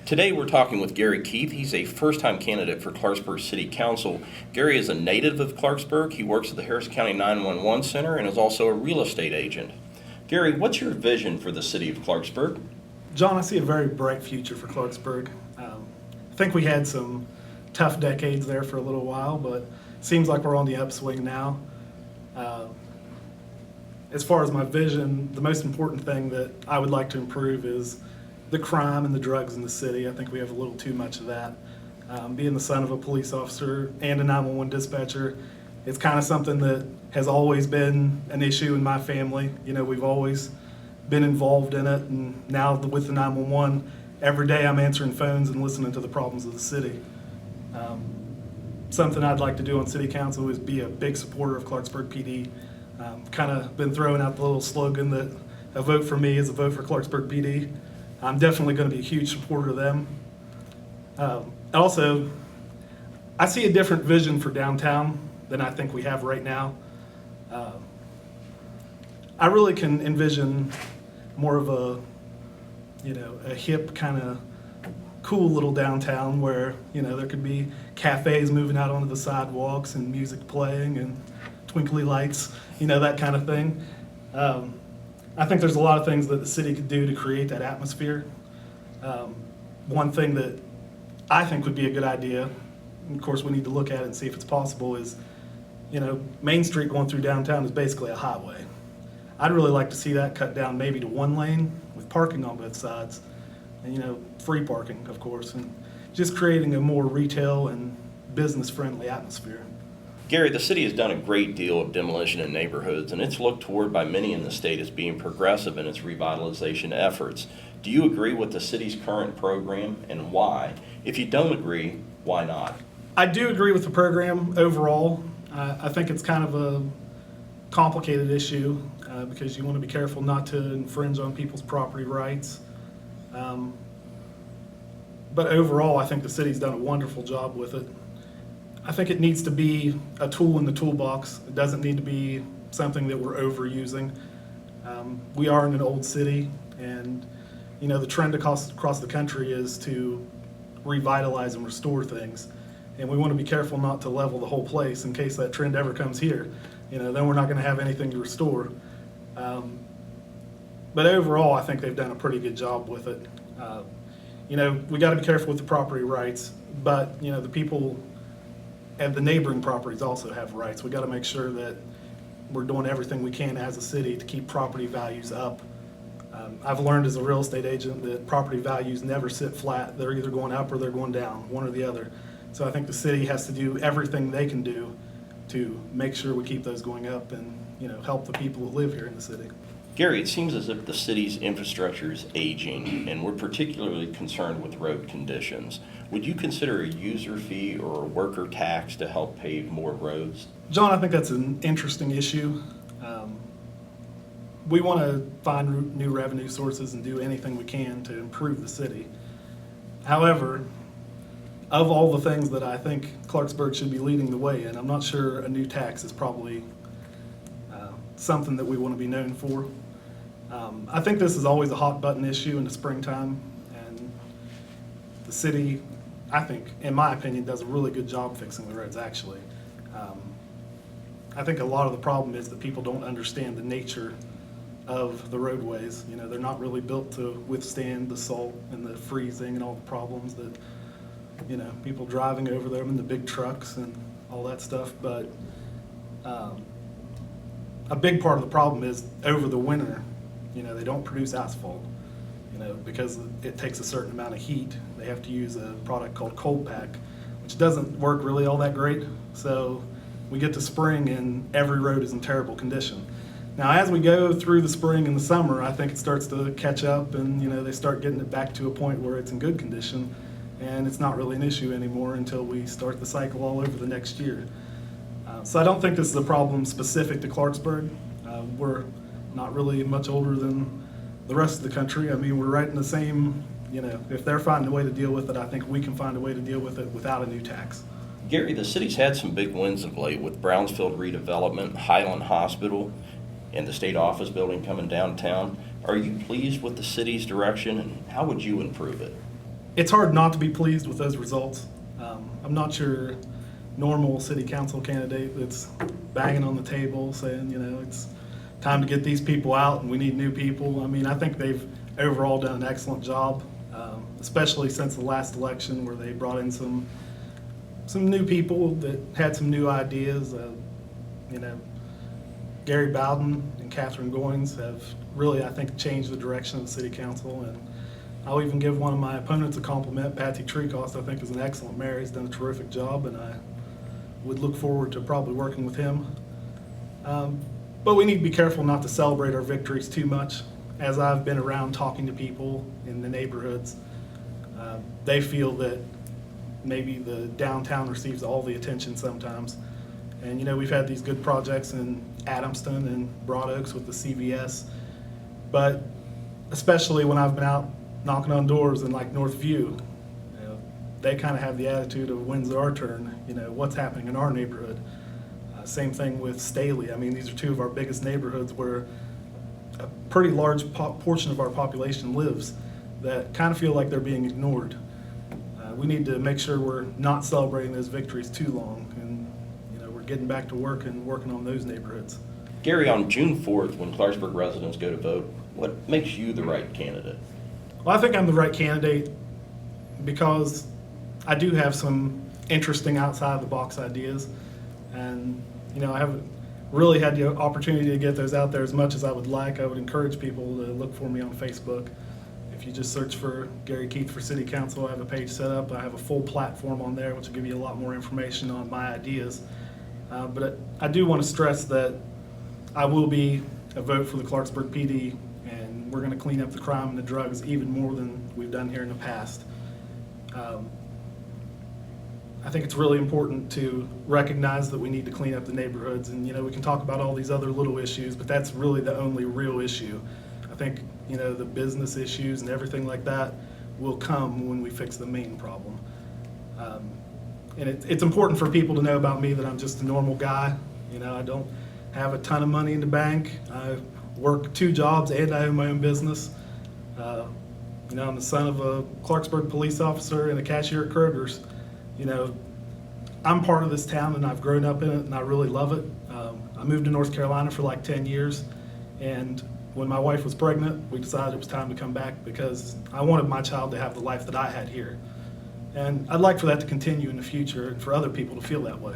Today we're talking with Gary Keith. He's a first-time candidate for Clarksburg City Council. Gary is a native of Clarksburg. He works at the Harrison County 911 Center and is also a real estate agent. Gary, what's your vision for the city of Clarksburg? John, I see a very bright future for Clarksburg. I think we had some tough decades there for a little while, but it seems like we're on the upswing now. As far as my vision, the most important thing that I would like to improve is the crime and the drugs in the city. I think we have a little too much of that. Being the son of a police officer and a 911 dispatcher, it's kind of something that has always been an issue in my family. You know, we've always been involved in it, and now with the 911, every day I'm answering phones and listening to the problems of the city. Something I'd like to do on city council is be a big supporter of Clarksburg PD. Kind of been throwing out the little slogan that a vote for me is a vote for Clarksburg PD. I'm definitely going to be a huge supporter of them. Also, I see a different vision for downtown than I think we have right now. I really can envision more of a hip kind of cool little downtown where, there could be cafes moving out onto the sidewalks and music playing and twinkly lights, that kind of thing. I think there's a lot of things that the city could do to create that atmosphere. One thing that I think would be a good idea, and of course we need to look at it and see if it's possible, is, Main Street going through downtown is basically a highway. I'd really like to see that cut down maybe to one lane with parking on both sides, and free parking, of course, and just creating a more retail and business-friendly atmosphere. Gary, the city has done a great deal of demolition in neighborhoods, and it's looked toward by many in the state as being progressive in its revitalization efforts. Do you agree with the city's current program, and why? If you don't agree, why not? I do agree with the program overall. I think it's kind of a complicated issue because you want to be careful not to infringe on people's property rights. But overall, I think the city's done a wonderful job with it. I think it needs to be a tool in the toolbox. It doesn't need to be something that we're overusing. We are in an old city, and the trend across the country is to revitalize and restore things. And we want to be careful not to level the whole place in case that trend ever comes here. Then we're not going to have anything to restore. But overall, I think they've done a pretty good job with it. We got to be careful with the property rights, but the people and the neighboring properties also have rights. We got to make sure that we're doing everything we can as a city to keep property values up. I've learned as a real estate agent that property values never sit flat. They're either going up or they're going down, one or the other. So I think the city has to do everything they can do to make sure we keep those going up and help the people who live here in the city. Gary, it seems as if the city's infrastructure is aging, and we're particularly concerned with road conditions. Would you consider a user fee or a worker tax to help pave more roads? John, I think that's an interesting issue. We want to find new revenue sources and do anything we can to improve the city. However, of all the things that I think Clarksburg should be leading the way in, I'm not sure a new tax is probably something that we want to be known for. I think this is always a hot button issue in the springtime, and the city, I think, in my opinion, does a really good job fixing the roads, actually. I think a lot of the problem is that people don't understand the nature of the roadways. They're not really built to withstand the salt and the freezing and all the problems that, people driving over them in the big trucks and all that stuff. But a big part of the problem is over the winter, they don't produce asphalt, because it takes a certain amount of heat. They have to use a product called Cold Pack, which doesn't work really all that great. So we get to spring and every road is in terrible condition. Now, as we go through the spring and the summer, I think it starts to catch up, and they start getting it back to a point where it's in good condition, and it's not really an issue anymore until we start the cycle all over the next year. So I don't think this is a problem specific to Clarksburg. We're not really much older than the rest of the country. I mean, we're right in the same, if they're finding a way to deal with it, I think we can find a way to deal with it without a new tax. Gary, the city's had some big wins of late with Brownsfield redevelopment, Highland Hospital, and the state office building coming downtown. Are you pleased with the city's direction, and how would you improve it? it's hard not to be pleased with those results. I'm not your normal city council candidate that's banging on the table saying, you know, it's time to get these people out and we need new people. I mean, I think they've overall done an excellent job, especially since the last election where they brought in some new people that had some new ideas. You know, Gary Bowden and Catherine Goins have really, I think, changed the direction of the city council. And I'll even give one of my opponents a compliment. Patsy Treecost, I think, is an excellent mayor. He's done a terrific job, and I would look forward to probably working with him. But we need to be careful not to celebrate our victories too much. As I've been around talking to people in the neighborhoods, they feel that maybe the downtown receives all the attention sometimes. And, you know, we've had these good projects in Adamston and Broad Oaks with the CVS, but especially when I've been out knocking on doors in like Northview, you know, they kind of have the attitude of when's our turn, you know, what's happening in our neighborhood. Same thing with Staley. I mean, these are two of our biggest neighborhoods where a pretty large portion of our population lives that kind of feel like they're being ignored. We need to make sure we're not celebrating those victories too long, and you know, we're getting back to work and working on those neighborhoods. Gary, on June 4th, when Clarksburg residents go to vote, what makes you the right candidate? Well, I think I'm the right candidate because I do have some interesting outside the box ideas, and you know, I haven't really had the opportunity to get those out there as much as I would like. I would encourage people to look for me on Facebook. If you just search for Gary Keith for City Council, I have a page set up. I have a full platform on there, which will give you a lot more information on my ideas. But I do want to stress that I will be a vote for the Clarksburg PD, and we're going to clean up the crime and the drugs even more than we've done here in the past. I think it's really important to recognize that we need to clean up the neighborhoods, and you know, we can talk about all these other little issues, but that's really the only real issue. I think, you know, the business issues and everything like that will come when we fix the main problem. And it's important for people to know about me that I'm just a normal guy. You know, I don't have a ton of money in the bank. I work 2 jobs and I own my own business. You know, I'm the son of a Clarksburg police officer and a cashier at Kroger's. You know, I'm part of this town and I've grown up in it and I really love it. I moved to North Carolina for like 10 years, and when my wife was pregnant, we decided it was time to come back because I wanted my child to have the life that I had here. And I'd like for that to continue in the future and for other people to feel that way.